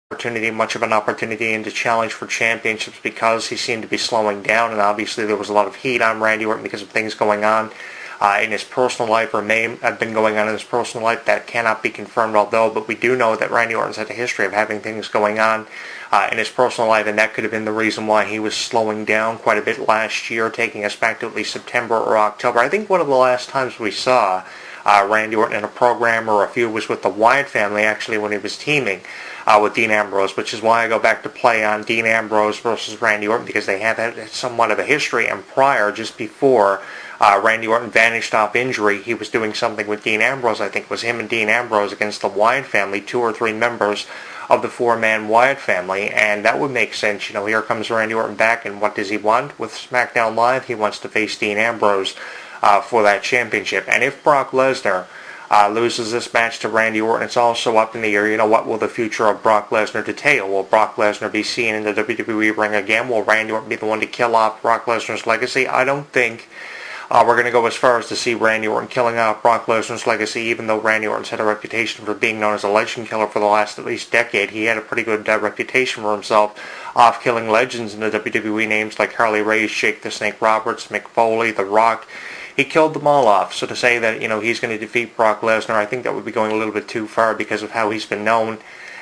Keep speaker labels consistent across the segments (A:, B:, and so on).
A: much of an opportunity in the challenge for championships because he seemed to be slowing down, and obviously there was a lot of heat on Randy Orton because of things going on in his personal life, or may have been going on in his personal life. That cannot be confirmed, but we do know that Randy Orton's had a history of having things going on in his personal life, and that could have been the reason why he was slowing down quite a bit last year, taking us back to at least September or October. I think one of the last times we saw Randy Orton in a program or a feud was with the Wyatt family, actually, when he was teaming with Dean Ambrose, which is why I go back to play on Dean Ambrose versus Randy Orton, because they have had somewhat of a history, and prior, just before Randy Orton vanished off injury, he was doing something with Dean Ambrose. I think it was him and Dean Ambrose against the Wyatt family, 2 or 3 members of the 4-man Wyatt family, and that would make sense. Here comes Randy Orton back, and what does he want with SmackDown Live? He wants to face Dean Ambrose for that championship. And if Brock Lesnar loses this match to Randy Orton, it's also up in the air. What will the future of Brock Lesnar entail? Will Brock Lesnar be seen in the WWE ring again? Will Randy Orton be the one to kill off Brock Lesnar's legacy? I don't think we're going to go as far as to see Randy Orton killing off Brock Lesnar's legacy, even though Randy Orton's had a reputation for being known as a legend killer for the last at least decade. He had a pretty good reputation for himself off killing legends in the WWE, names like Harley Race, Jake the Snake Roberts, Mick Foley, The Rock. He killed them all off. So to say that, he's going to defeat Brock Lesnar, I think that would be going a little bit too far because of how he's been known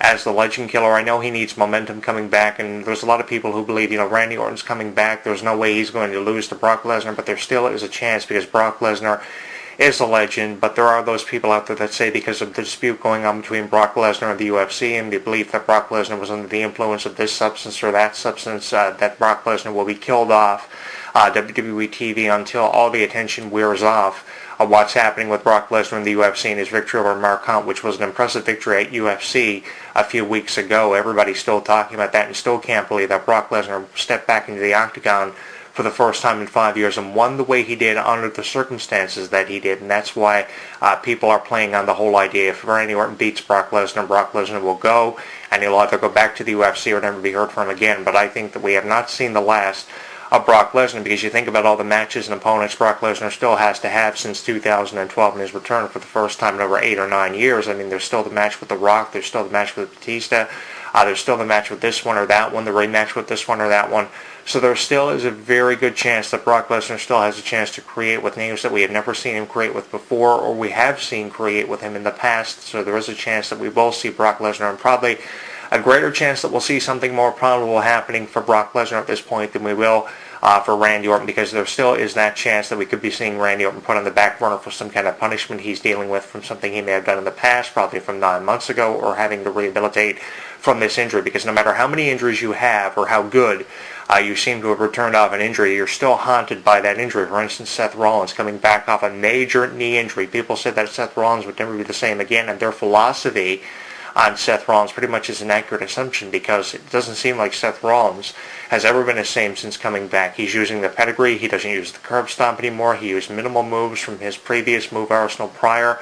A: as the legend killer. I know he needs momentum coming back, and there's a lot of people who believe, Randy Orton's coming back. There's no way he's going to lose to Brock Lesnar, but there still is a chance because Brock Lesnar is a legend. But there are those people out there that say because of the dispute going on between Brock Lesnar and the UFC and the belief that Brock Lesnar was under the influence of this substance or that substance, that Brock Lesnar will be killed off WWE TV until all the attention wears off of what's happening with Brock Lesnar in the UFC and his victory over Mark Hunt, which was an impressive victory at UFC a few weeks ago. Everybody's still talking about that and still can't believe that Brock Lesnar stepped back into the octagon for the first time in 5 years and won the way he did under the circumstances that he did. And that's why people are playing on the whole idea. If Randy Orton beats Brock Lesnar will go, and he'll either go back to the UFC or never be heard from again. But I think that we have not seen the last of Brock Lesnar, because you think about all the matches and opponents Brock Lesnar still has to have since 2012 in his return for the first time in over 8 or 9 years. I mean, there's still the match with The Rock, there's still the match with Batista, there's still the match with this one or that one, the rematch with this one or that one. So there still is a very good chance that Brock Lesnar still has a chance to create with names that we have never seen him create with before, or we have seen create with him in the past. So there is a chance that we will see Brock Lesnar, and probably a greater chance that we'll see something more probable happening for Brock Lesnar at this point than we will for Randy Orton, because there still is that chance that we could be seeing Randy Orton put on the back burner for some kind of punishment he's dealing with from something he may have done in the past, probably from 9 months ago, or having to rehabilitate from this injury. Because no matter how many injuries you have or how good you seem to have returned off an injury, you're still haunted by that injury. For instance, Seth Rollins coming back off a major knee injury. People said that Seth Rollins would never be the same again, and their philosophy on Seth Rollins pretty much is an accurate assumption, because it doesn't seem like Seth Rollins has ever been the same since coming back. He's using the pedigree. He doesn't use the curb stomp anymore. He used minimal moves from his previous move arsenal prior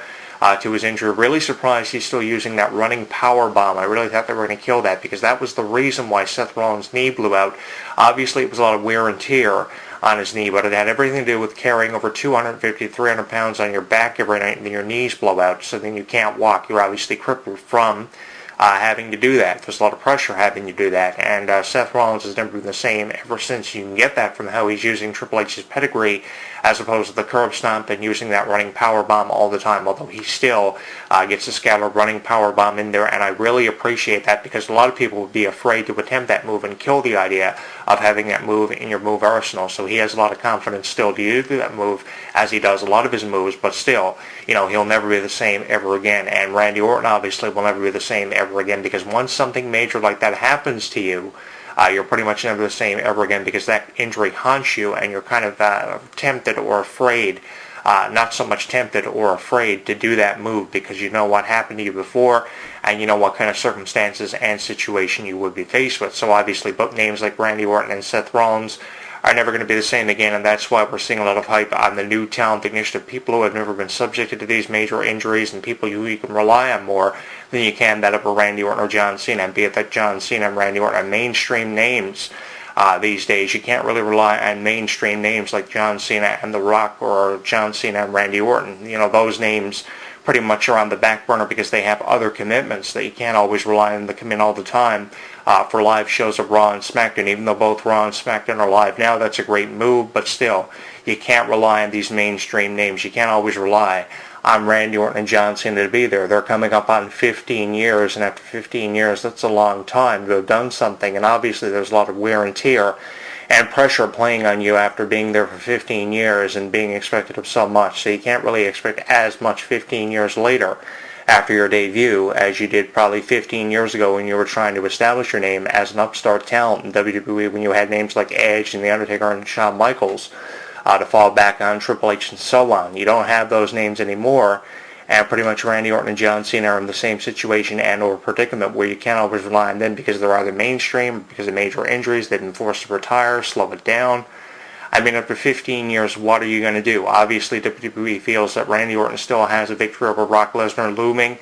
A: to his injury. Really surprised he's still using that running power bomb. I really thought they were going to kill that, because that was the reason why Seth Rollins' knee blew out. Obviously, it was a lot of wear and tear on his knee, but it had everything to do with carrying over 250, 300 pounds on your back every night, and then your knees blow out, so then you can't walk. You're obviously crippled from having to do that. There's a lot of pressure having to do that, and Seth Rollins has never been the same ever since. You can get that from how he's using Triple H's pedigree as opposed to the curb stomp and using that running power bomb all the time, although he still gets a scattered running power bomb in there, and I really appreciate that, because a lot of people would be afraid to attempt that move and kill the idea of having that move in your move arsenal. So he has a lot of confidence still to do that move, as he does a lot of his moves, but still, he'll never be the same ever again. And Randy Orton obviously will never be the same ever again, because once something major like that happens to you, you're pretty much never the same ever again, because that injury haunts you, and you're kind of tempted or afraid, not so much tempted or afraid to do that move, because you know what happened to you before, and you know what kind of circumstances and situation you would be faced with. So obviously both names like Randy Orton and Seth Rollins are never going to be the same again, and that's why we're seeing a lot of hype on the new talent initiative, people who have never been subjected to these major injuries, and people who you can rely on more than you can that of a Randy Orton or John Cena. And be it that John Cena and Randy Orton are mainstream names these days, you can't really rely on mainstream names like John Cena and The Rock, or John Cena and Randy Orton. Those names pretty much are on the back burner because they have other commitments that you can't always rely on them to come in all the time for live shows of Raw and SmackDown. Even though both Raw and SmackDown are live now, that's a great move, but still, you can't rely on these mainstream names. You can't always rely on Randy Orton and John Cena to be there. They're coming up on 15 years, and after 15 years, that's a long time to have done something, and obviously there's a lot of wear and tear and pressure playing on you after being there for 15 years and being expected of so much. So you can't really expect as much 15 years later after your debut as you did probably 15 years ago when you were trying to establish your name as an upstart talent in WWE, when you had names like Edge and The Undertaker and Shawn Michaels to fall back on, Triple H and so on. You don't have those names anymore, and pretty much Randy Orton and John Cena are in the same situation and or predicament where you can't always rely on them because they're either mainstream, because of major injuries, they've been forced to retire, slow it down. I mean, after 15 years, what are you going to do? Obviously, WWE feels that Randy Orton still has a victory over Brock Lesnar looming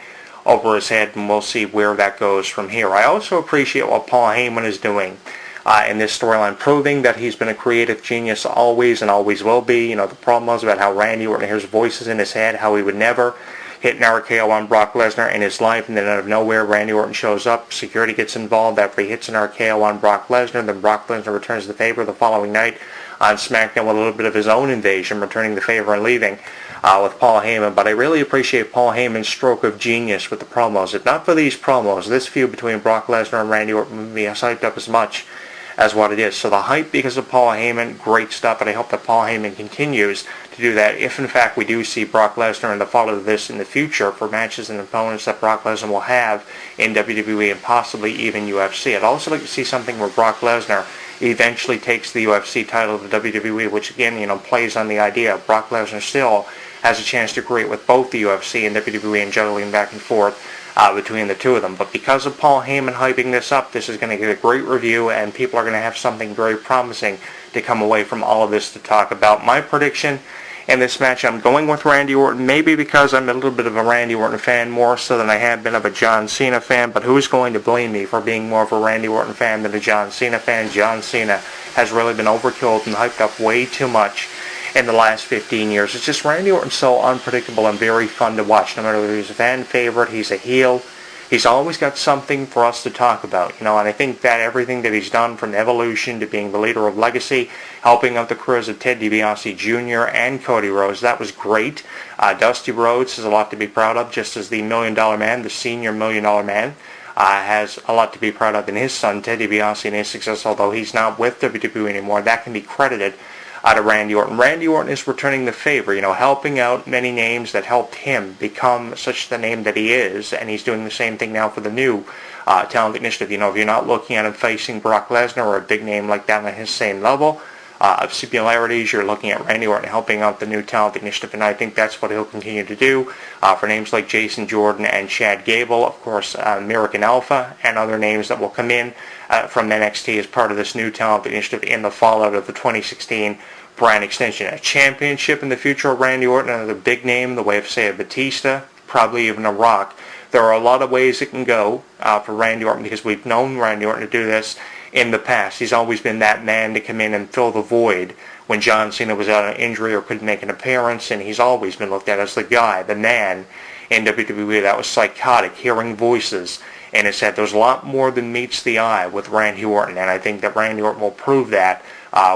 A: over his head, and we'll see where that goes from here. I also appreciate what Paul Heyman is doing in this storyline, proving that he's been a creative genius always and always will be. You know, the problem was about how Randy Orton hears voices in his head, how he would never hit an RKO on Brock Lesnar in his life, and then out of nowhere, Randy Orton shows up, security gets involved after he hits an RKO on Brock Lesnar, then Brock Lesnar returns the favor the following night on SmackDown with a little bit of his own invasion, returning the favor and leaving with Paul Heyman. But I really appreciate Paul Heyman's stroke of genius with the promos. If not for these promos, this feud between Brock Lesnar and Randy Orton would be hyped up as much as what it is. So the hype because of Paul Heyman, great stuff, and I hope that Paul Heyman continues to do that if in fact we do see Brock Lesnar in the follow of this in the future for matches and opponents that Brock Lesnar will have in WWE and possibly even UFC. I'd also like to see something where Brock Lesnar eventually takes the UFC title to WWE, which again, you know, plays on the idea of Brock Lesnar still has a chance to create with both the UFC and WWE and juggling back and forth between the two of them. But because of Paul Heyman hyping this up, this is going to get a great review, and people are going to have something very promising to come away from all of this to talk about. My prediction in this match, I'm going with Randy Orton, maybe because I'm a little bit of a Randy Orton fan, more so than I have been of a John Cena fan, but who's going to blame me for being more of a Randy Orton fan than a John Cena fan? John Cena has really been overkilled and hyped up way too much in the last 15 years. It's just Randy Orton's so unpredictable and very fun to watch. No matter whether he's a fan favorite, he's a heel, he's always got something for us to talk about, you know, and I think that everything that he's done from Evolution to being the leader of Legacy, helping out the careers of Ted DiBiase Jr. and Cody Rhodes, that was great. Dusty Rhodes has a lot to be proud of, just as the $1 Million Man, the senior $1 Million Man, has a lot to be proud of in his son, Ted DiBiase, and his success, although he's not with WWE anymore. That can be credited to Randy Orton. Randy Orton is returning the favor, you know, helping out many names that helped him become such the name that he is, and he's doing the same thing now for the new talent initiative. You know, if you're not looking at him facing Brock Lesnar or a big name like that on his same level of similarities, you're looking at Randy Orton helping out the new talent initiative, and I think that's what he'll continue to do for names like Jason Jordan and Chad Gable, of course, American Alpha, and other names that will come in from NXT as part of this new talent initiative in the fallout of the 2016 brand extension. A championship in the future of Randy Orton, another big name, the way of, say, a Batista, probably even a Rock. There are a lot of ways it can go for Randy Orton because we've known Randy Orton to do this in the past. He's always been that man to come in and fill the void when John Cena was out on injury or couldn't make an appearance, and he's always been looked at as the guy, the man in WWE that was psychotic, hearing voices in his head. There's a lot more than meets the eye with Randy Orton, and I think that Randy Orton will prove that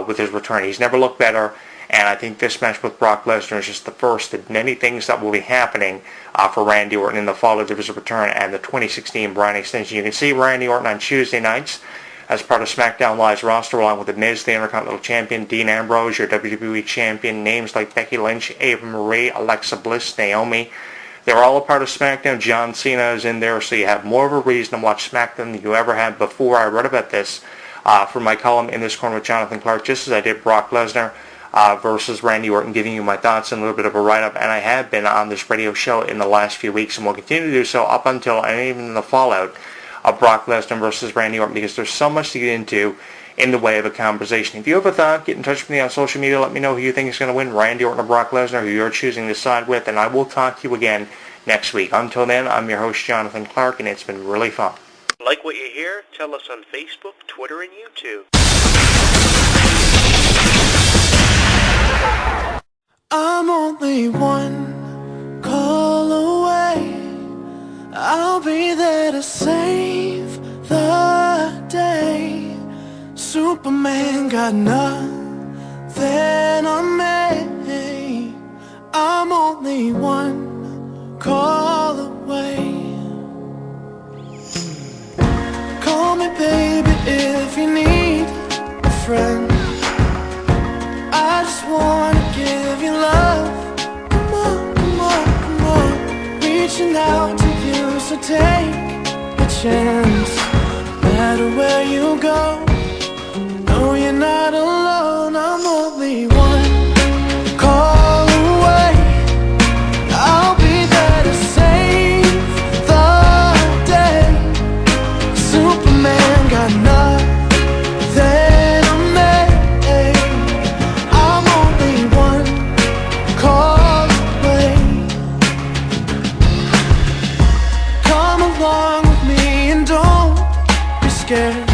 A: with his return. He's never looked better, and I think this match with Brock Lesnar is just the first of many things that will be happening for Randy Orton in the fall of his return and the 2016 brand extension. You can see Randy Orton on Tuesday nights as part of SmackDown Live's roster, along with The Miz, the Intercontinental Champion, Dean Ambrose, your WWE Champion, names like Becky Lynch, Ava Marie, Alexa Bliss, Naomi. They're all a part of SmackDown. John Cena is in there, so you have more of a reason to watch SmackDown than you ever had before. I read about this for my column in this corner with Jonathan Clarke, just as I did Brock Lesnar versus Randy Orton, giving you my thoughts and a little bit of a write-up, and I have been on this radio show in the last few weeks and will continue to do so up until and even in the fallout of Brock Lesnar versus Randy Orton, because there's so much to get into in the way of a conversation. If you have a thought, get in touch with me on social media. Let me know who you think is going to win, Randy Orton or Brock Lesnar, who you're choosing to side with, and I will talk to you again next week. Until then, I'm your host, Jonathan Clarke, and it's been really fun. Like what you hear? Tell us on Facebook, Twitter, and YouTube.
B: I'm only one call away. I'll be there to save the day. Superman got nothing on me. I'm only one call away. Call me baby if you need a friend. I just wanna give you love. Come on, come on, come on. Reaching out to you, so take a chance. No matter where you go, no, you're not alone. I'm only one call away. I'll be there to save the day. Superman got nothing on me. I'm only one call away. Come along with me and don't be scared.